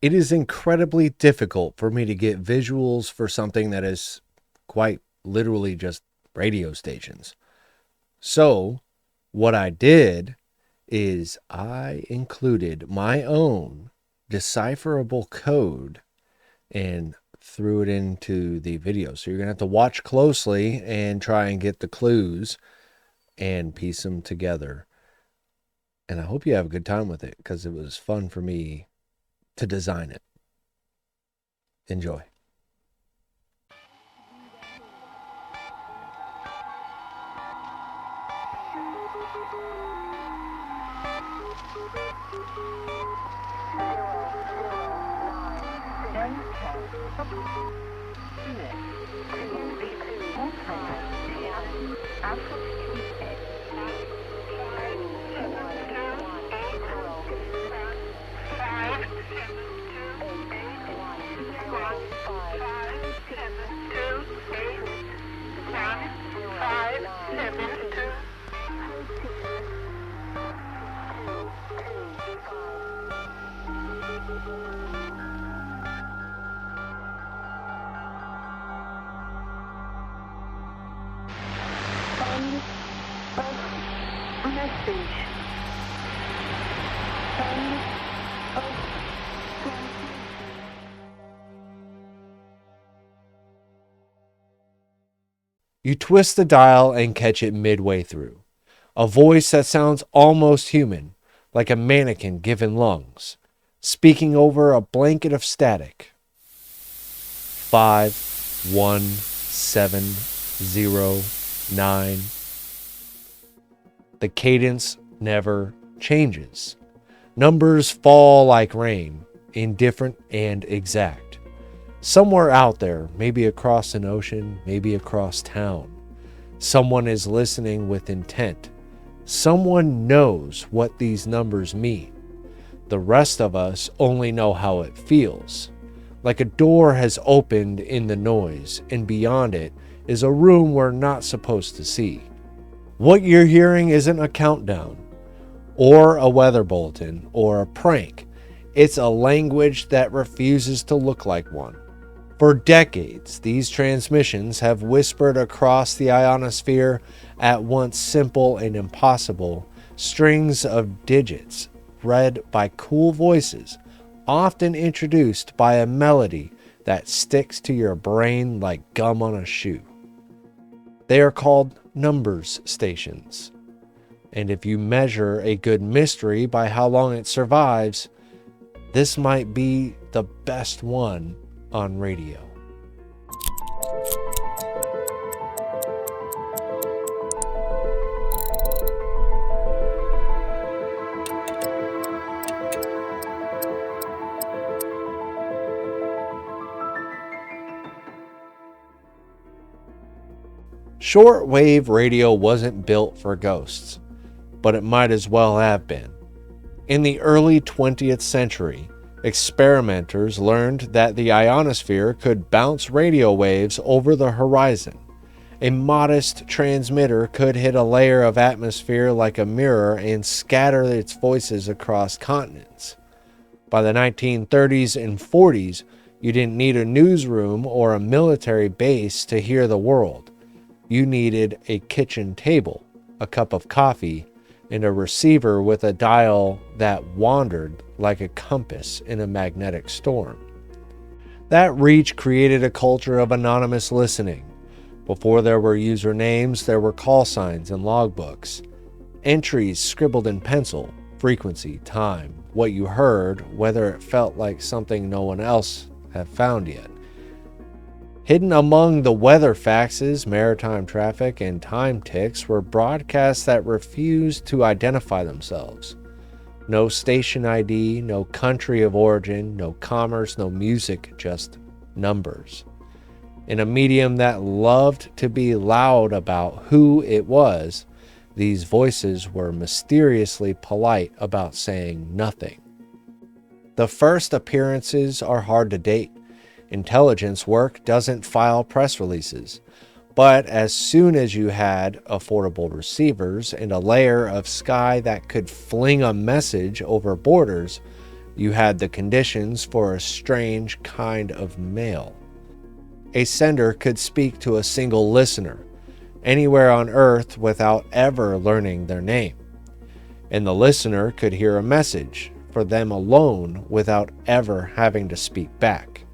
It is incredibly difficult for me to get visuals for something that is quite literally just radio stations. So, what I did is I included my own decipherable code and threw it into the video. So you're going to have to watch closely and try and get the clues and piece them together. And I hope you have a good time with it because it was fun for me to design it. Enjoy. You twist the dial and catch it midway through. A voice that sounds almost human, like a mannequin given lungs, speaking over a blanket of static. 51709. The cadence never changes. Numbers fall like rain, indifferent and exact. Somewhere out there, maybe across an ocean, maybe across town, someone is listening with intent. Someone knows what these numbers mean. The rest of us only know how it feels. Like a door has opened in the noise, and beyond it is a room we're not supposed to see. What you're hearing isn't a countdown, or a weather bulletin, or a prank. It's a language that refuses to look like one. For decades, these transmissions have whispered across the ionosphere, at once simple and impossible, strings of digits read by cool voices, often introduced by a melody that sticks to your brain like gum on a shoe. They are called numbers stations. And if you measure a good mystery by how long it survives, this might be the best one on radio. Shortwave radio wasn't built for ghosts, but it might as well have been. In the early 20th century, experimenters learned that the ionosphere could bounce radio waves over the horizon. A modest transmitter could hit a layer of atmosphere like a mirror and scatter its voices across continents. By the 1930s and 40s, you didn't need a newsroom or a military base to hear the world. You needed a kitchen table, a cup of coffee, and a receiver with a dial that wandered like a compass in a magnetic storm. That reach created a culture of anonymous listening. Before there were usernames, there were call signs and logbooks. Entries scribbled in pencil, frequency, time, what you heard, whether it felt like something no one else had found yet. Hidden among the weather faxes, maritime traffic, and time ticks were broadcasts that refused to identify themselves. No station ID, no country of origin, no commerce, no music, just numbers. In a medium that loved to be loud about who it was, these voices were mysteriously polite about saying nothing. The first appearances are hard to date. Intelligence work doesn't file press releases. But as soon as you had affordable receivers and a layer of sky that could fling a message over borders, You had the conditions for a strange kind of mail. A sender could speak to a single listener, anywhere on Earth without ever learning their name. And the listener could hear a message for them alone without ever having to speak back.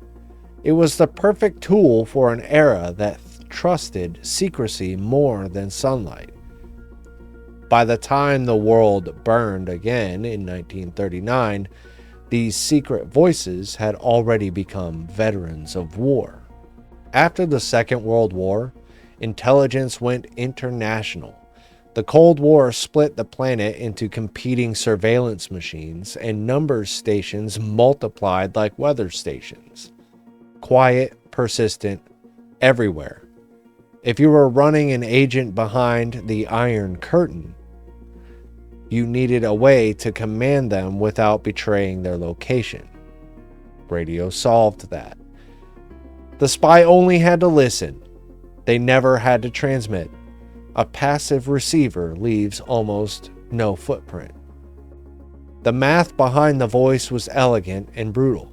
It was the perfect tool for an era that trusted secrecy more than sunlight. By the time the world burned again in 1939, these secret voices had already become veterans of war. After the Second World War, intelligence went international. The Cold War split the planet into competing surveillance machines, and numbers stations multiplied like weather stations. Quiet, persistent, everywhere. If you were running an agent behind the Iron Curtain, you needed a way to command them without betraying their location. Radio solved that. The spy only had to listen. They never had to transmit. A passive receiver leaves almost no footprint. The math behind the voice was elegant and brutal.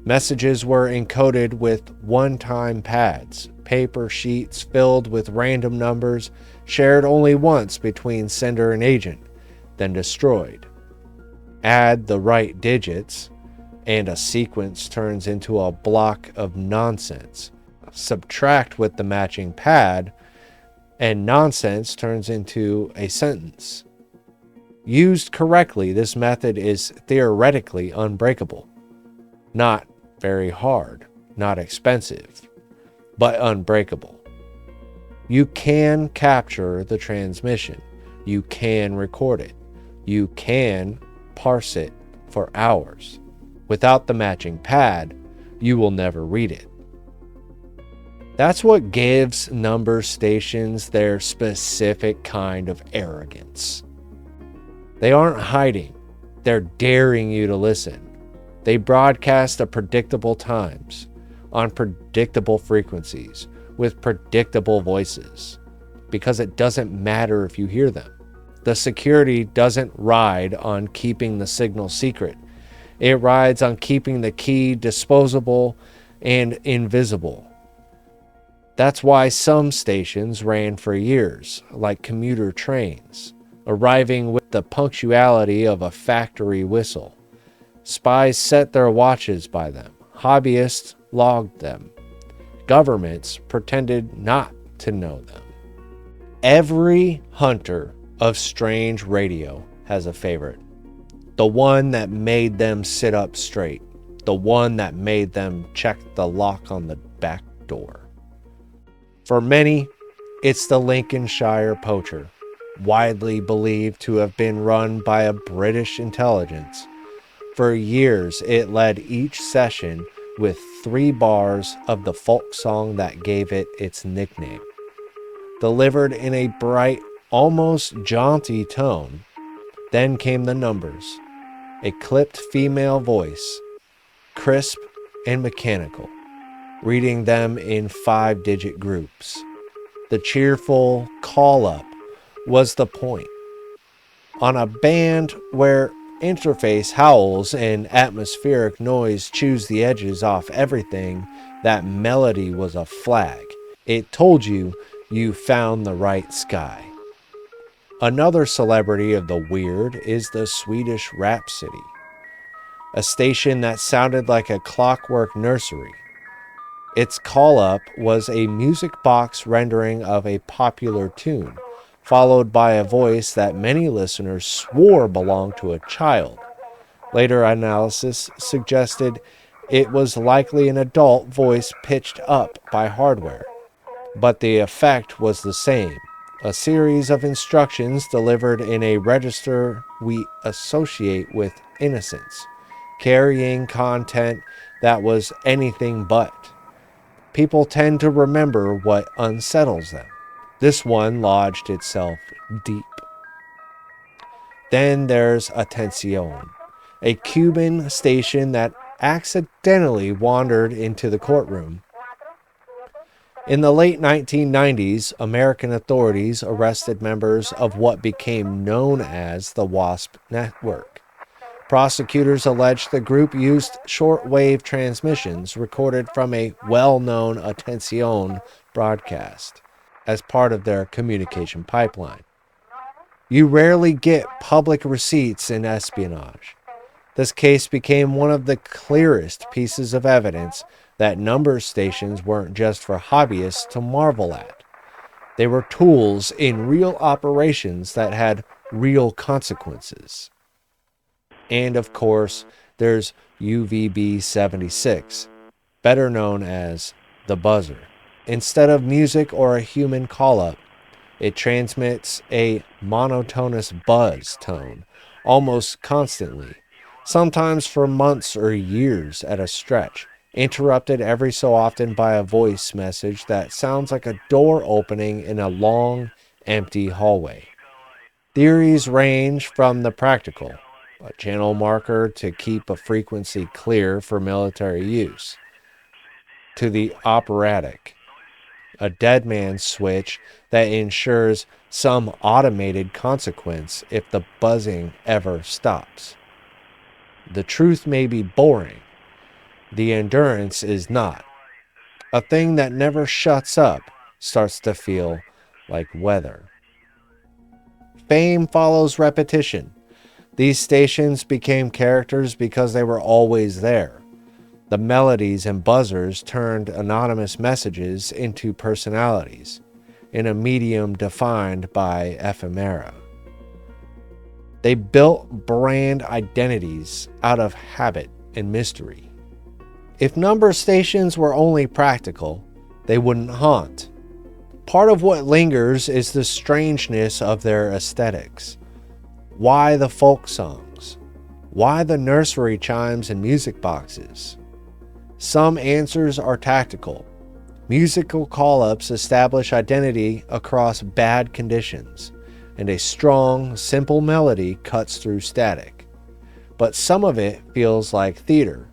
Messages were encoded with one-time pads, paper sheets filled with random numbers, shared only once between sender and agent, then destroyed. Add the right digits, and a sequence turns into a block of nonsense. Subtract with the matching pad, and nonsense turns into a sentence. Used correctly, this method is theoretically unbreakable. Not very hard, not expensive, but unbreakable. You can capture the transmission. You can record it. You can parse it for hours. Without the matching pad, you will never read it. That's what gives number stations their specific kind of arrogance. They aren't hiding. They're daring you to listen. They broadcast at predictable times, on predictable frequencies, with predictable voices, because it doesn't matter if you hear them. The security doesn't ride on keeping the signal secret. It rides on keeping the key disposable and invisible. That's why some stations ran for years, like commuter trains, arriving with the punctuality of a factory whistle. Spies set their watches by them. Hobbyists logged them. Governments pretended not to know them. Every hunter of strange radio has a favorite. The one that made them sit up straight. The one that made them check the lock on the back door. For many, it's the Lincolnshire Poacher, widely believed to have been run by a British intelligence. For years, it led each session with 3 bars of the folk song that gave it its nickname. Delivered in a bright, almost jaunty tone, then came the numbers. A clipped female voice, crisp and mechanical, reading them in 5-digit groups. The cheerful call-up was the point. On a band where interface howls and atmospheric noise chews the edges off everything, that melody was a flag. It told you you found the right sky. Another celebrity of the weird is the Swedish Rhapsody, a station that sounded like a clockwork nursery. Its call-up was a music box rendering of a popular tune, followed by a voice that many listeners swore belonged to a child. Later analysis suggested it was likely an adult voice pitched up by hardware, but the effect was the same. A series of instructions delivered in a register we associate with innocence, carrying content that was anything but. People tend to remember what unsettles them. This one lodged itself deep. Then there's Atención, a Cuban station that accidentally wandered into the courtroom. In the late 1990s, American authorities arrested members of what became known as the Wasp Network. Prosecutors alleged the group used shortwave transmissions recorded from a well-known Atención broadcast as part of their communication pipeline. You rarely get public receipts in espionage. This case became one of the clearest pieces of evidence that number stations weren't just for hobbyists to marvel at. They were tools in real operations that had real consequences. And of course, there's UVB-76, better known as the buzzer. Instead of music or a human call-up, it transmits a monotonous buzz tone almost constantly, sometimes for months or years at a stretch, interrupted every so often by a voice message that sounds like a door opening in a long, empty hallway. Theories range from the practical, a channel marker to keep a frequency clear for military use, to the operatic, a dead man's switch that ensures some automated consequence if the buzzing ever stops. The truth may be boring. The endurance is not. A thing that never shuts up starts to feel like weather. Fame follows repetition. These stations became characters because they were always there. The melodies and buzzers turned anonymous messages into personalities, in a medium defined by ephemera. They built brand identities out of habit and mystery. If number stations were only practical, they wouldn't haunt. Part of what lingers is the strangeness of their aesthetics. Why the folk songs? Why the nursery chimes and music boxes? Some answers are tactical. Musical call-ups establish identity across bad conditions, and a strong, simple melody cuts through static. But some of it feels like theater.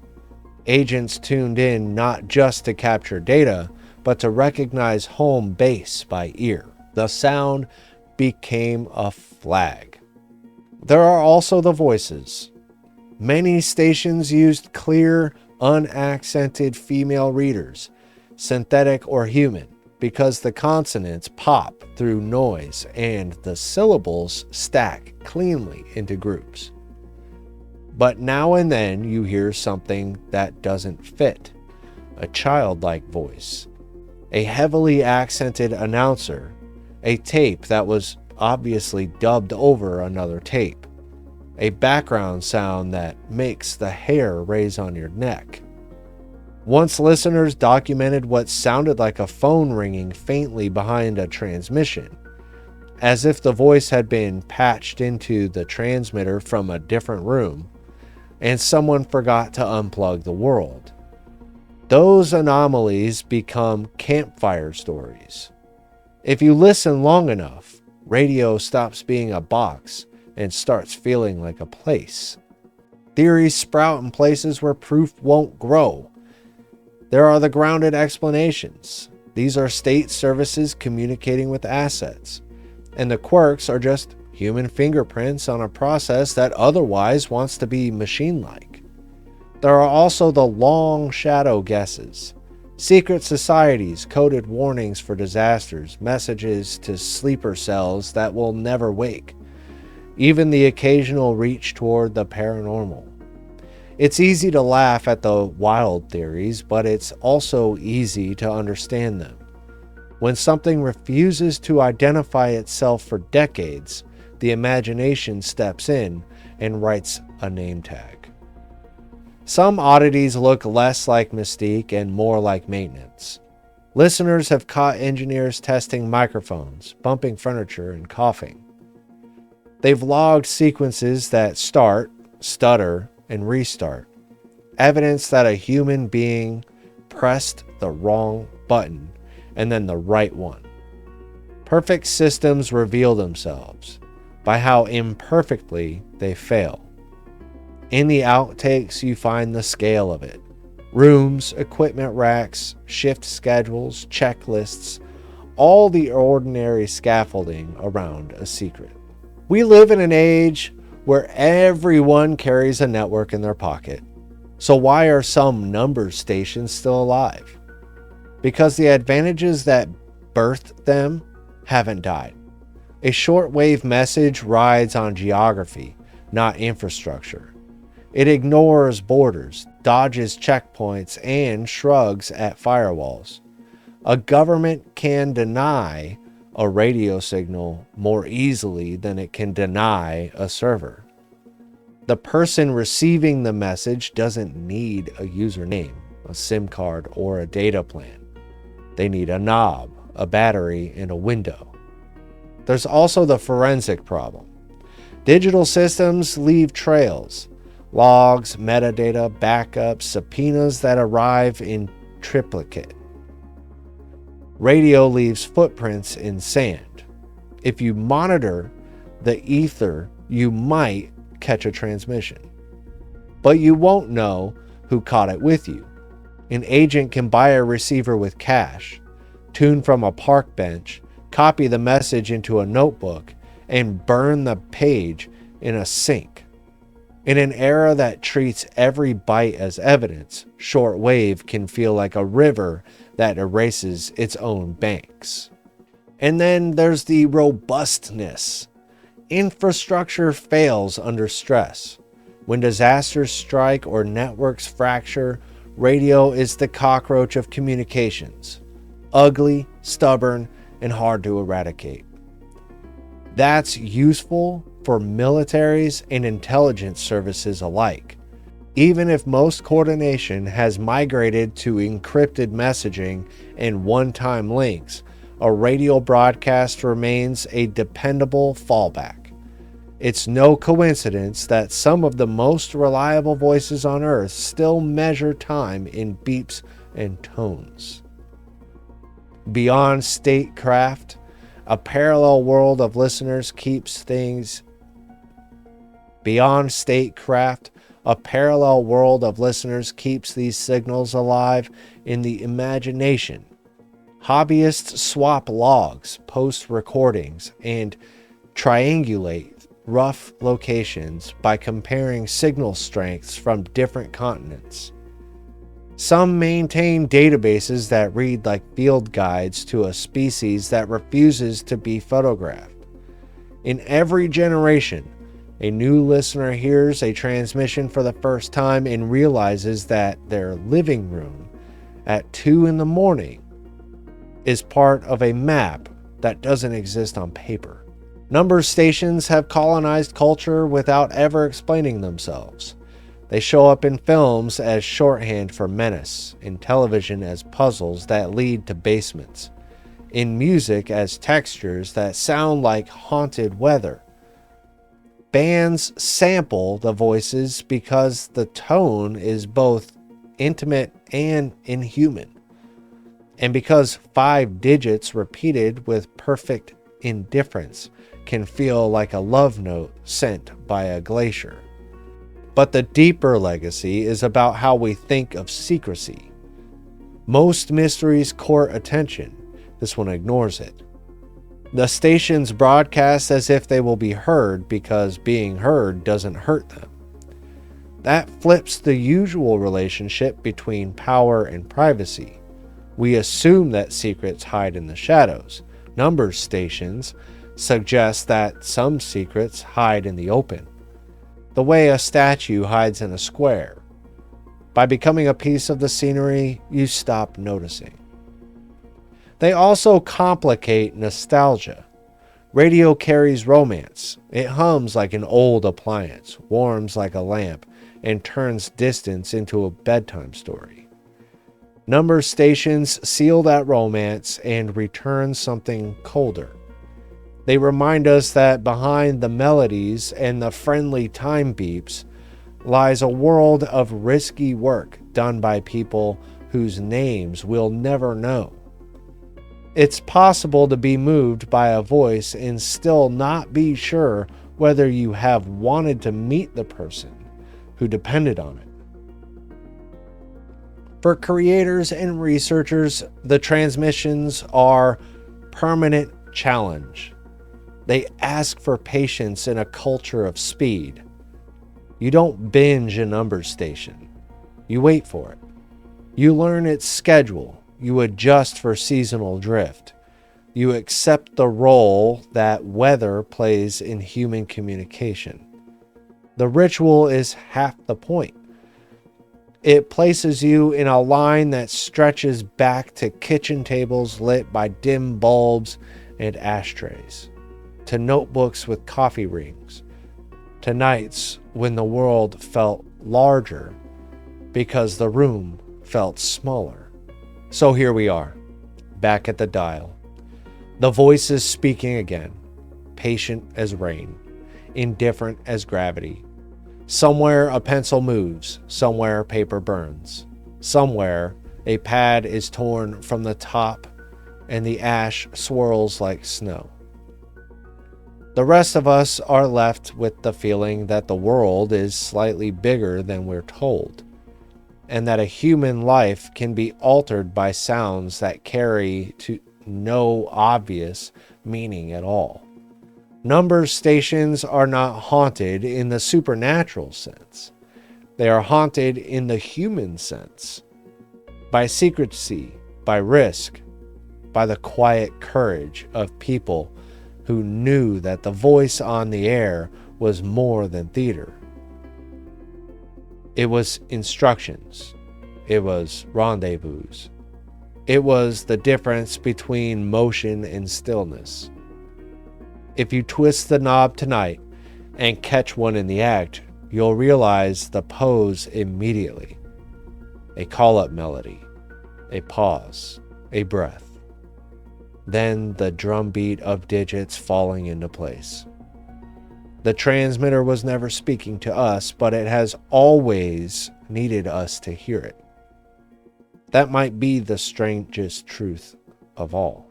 Agents tuned in not just to capture data, but to recognize home base by ear. The sound became a flag. There are also the voices. Many stations used clear, unaccented female readers, synthetic or human, because the consonants pop through noise and the syllables stack cleanly into groups. But now and then you hear something that doesn't fit. A childlike voice, a heavily accented announcer, a tape that was obviously dubbed over another tape, a background sound that makes the hair raise on your neck. Once listeners documented what sounded like a phone ringing faintly behind a transmission, as if the voice had been patched into the transmitter from a different room, and someone forgot to unplug the world. Those anomalies become campfire stories. If you listen long enough, radio stops being a box and starts feeling like a place. Theories sprout in places where proof won't grow. There are the grounded explanations. These are state services communicating with assets. And the quirks are just human fingerprints on a process that otherwise wants to be machine-like. There are also the long shadow guesses. Secret societies, coded warnings for disasters, messages to sleeper cells that will never wake. Even the occasional reach toward the paranormal. It's easy to laugh at the wild theories, but it's also easy to understand them. When something refuses to identify itself for decades, the imagination steps in and writes a name tag. Some oddities look less like mystique and more like maintenance. Listeners have caught engineers testing microphones, bumping furniture, and coughing. They've logged sequences that start, stutter, and restart. Evidence that a human being pressed the wrong button and then the right one. Perfect systems reveal themselves by how imperfectly they fail. In the outtakes, you find the scale of it. Rooms, equipment racks, shift schedules, checklists, all the ordinary scaffolding around a secret. We live in an age where everyone carries a network in their pocket. So why are some number stations still alive? Because the advantages that birthed them haven't died. A shortwave message rides on geography, not infrastructure. It ignores borders, dodges checkpoints, and shrugs at firewalls. A government can deny a radio signal more easily than it can deny a server. The person receiving the message doesn't need a username, a SIM card, or a data plan. They need a knob, a battery, and a window. There's also the forensic problem. Digital systems leave trails, logs, metadata, backups, subpoenas that arrive in triplicate. Radio leaves footprints in sand. If you monitor the ether, you might catch a transmission, but you won't know who caught it with you. An agent can buy a receiver with cash, tune from a park bench, copy the message into a notebook, and burn the page in a sink. In an era that treats every byte as evidence, shortwave can feel like a river that erases its own banks. And then there's the robustness. Infrastructure fails under stress. When disasters strike or networks fracture, radio is the cockroach of communications. Ugly, stubborn, and hard to eradicate. That's useful for militaries and intelligence services alike. Even if most coordination has migrated to encrypted messaging and one-time links, a radio broadcast remains a dependable fallback. It's no coincidence that some of the most reliable voices on Earth still measure time in beeps and tones. Beyond statecraft, a parallel world of listeners keeps things. Beyond statecraft, a parallel world of listeners keeps these signals alive in the imagination. Hobbyists swap logs, post recordings, and triangulate rough locations by comparing signal strengths from different continents. Some maintain databases that read like field guides to a species that refuses to be photographed. In every generation, a new listener hears a transmission for the first time and realizes that their living room at 2 a.m. is part of a map that doesn't exist on paper. Number stations have colonized culture without ever explaining themselves. They show up in films as shorthand for menace, in television as puzzles that lead to basements, in music as textures that sound like haunted weather. Bands sample the voices because the tone is both intimate and inhuman, and because 5 digits repeated with perfect indifference can feel like a love note sent by a glacier. But the deeper legacy is about how we think of secrecy. Most mysteries court attention. This one ignores it. The stations broadcast as if they will be heard because being heard doesn't hurt them. That flips the usual relationship between power and privacy. We assume that secrets hide in the shadows. Number stations suggest that some secrets hide in the open, the way a statue hides in a square. By becoming a piece of the scenery, you stop noticing. They also complicate nostalgia. Radio carries romance. It hums like an old appliance, warms like a lamp, and turns distance into a bedtime story. Number stations seal that romance and return something colder. They remind us that behind the melodies and the friendly time beeps lies a world of risky work done by people whose names we'll never know. It's possible to be moved by a voice and still not be sure whether you have wanted to meet the person who depended on it. For creators and researchers, the transmissions are permanent challenge. They ask for patience in a culture of speed. You don't binge a number station. You wait for it. You learn its schedule. You adjust for seasonal drift. You accept the role that weather plays in human communication. The ritual is half the point. It places you in a line that stretches back to kitchen tables lit by dim bulbs and ashtrays, to notebooks with coffee rings, to nights when the world felt larger because the room felt smaller. So here we are, back at the dial. The voices speaking again, patient as rain, indifferent as gravity. Somewhere a pencil moves, somewhere paper burns. Somewhere a pad is torn from the top and the ash swirls like snow. The rest of us are left with the feeling that the world is slightly bigger than we're told, and that a human life can be altered by sounds that carry to no obvious meaning at all. Number stations are not haunted in the supernatural sense. They are haunted in the human sense. By secrecy, by risk, by the quiet courage of people who knew that the voice on the air was more than theater. It was instructions. It was rendezvous. It was the difference between motion and stillness. If you twist the knob tonight and catch one in the act, you'll realize the pose immediately. A call-up melody, a pause, a breath. Then the drumbeat of digits falling into place. The transmitter was never speaking to us, but it has always needed us to hear it. That might be the strangest truth of all.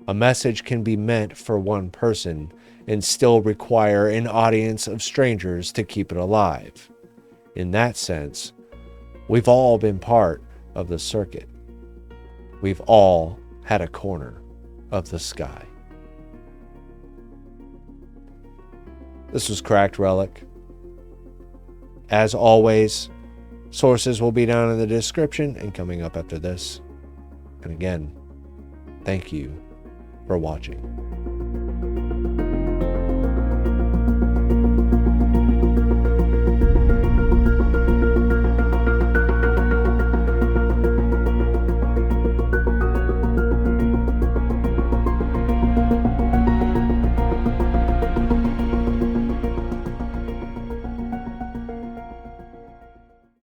A message can be meant for one person and still require an audience of strangers to keep it alive. In that sense, we've all been part of the circuit. We've all had a corner of the sky. This was Cracked Relic. As always, sources will be down in the description and coming up after this. And again, thank you for watching.